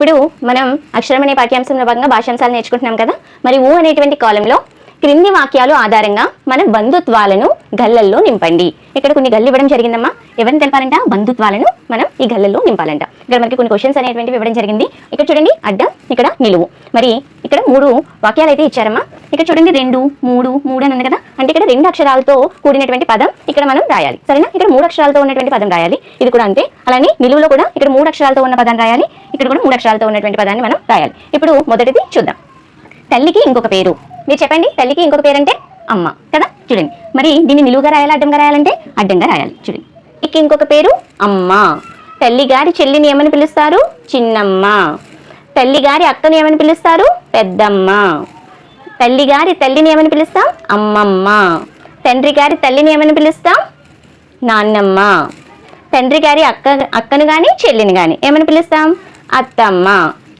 ఇప్పుడు మనం అక్షరం అనే పాఠ్యాంశంలో భాగంగా భాషాంశాలు నేర్చుకుంటున్నాం కదా. మరి ఊ అనేటువంటి కాలంలో క్రింది వాక్యాలు ఆధారంగా మన బంధుత్వాలను గల్లల్లో నింపండి. ఇక్కడ కొన్ని గల్లు ఇవ్వడం జరిగిందమ్మా. ఎవరిని తెలపాలంట? బంధుత్వాలను మనం ఈ గల్లల్లో నింపాలంట. ఇక్కడ మనకి కొన్ని క్వశ్చన్స్ అనేటువంటివి ఇవ్వడం జరిగింది. ఇక్కడ చూడండి, అడ్డం, ఇక్కడ నిలువు. మరి ఇక్కడ 3 వాక్యాలు అయితే ఇచ్చారమ్మా. ఇక్కడ చూడండి 2, 3 అని ఉంది కదా. అంటే ఇక్కడ 2 అక్షరాలతో కూడినటువంటి పదం ఇక్కడ మనం రాయాలి, సరేనా? ఇక్కడ 3 అక్షరాలతో ఉన్నటువంటి పదం రాయాలి. ఇది కూడా అంతే. అలానే నిలువులో కూడా ఇక్కడ 3 అక్షరాలతో ఉన్న పదం రాయాలి. ఇక్కడ కూడా 3 అక్షరాలతో ఉన్నటువంటి పదాన్ని మనం రాయాలి. ఇప్పుడు మొదటిది చూద్దాం. తల్లికి ఇంకొక పేరు. మీరు చెప్పండి, తల్లికి ఇంకొక పేరు అంటే అమ్మ కదా. చూడండి, మరి దీన్ని నిలువుగా రాయాలి, అడ్డంగా రాయాలంటే అడ్డంగా రాయాలి. చూడండి, ఇక ఇంకొక పేరు అమ్మ. తల్లి గారి చెల్లిని ఏమని పిలుస్తారు? చిన్నమ్మ. తల్లి గారి అక్కని ఏమని పిలుస్తారు? పెద్దమ్మ. తల్లి గారి తల్లిని ఏమని పిలుస్తాం? అమ్మమ్మ. తండ్రి గారి తల్లిని ఏమని పిలుస్తాం? నాన్నమ్మ. తండ్రి గారి అక్కను కానీ చెల్లిని కానీ ఏమని పిలుస్తాం? అత్తమ్మ.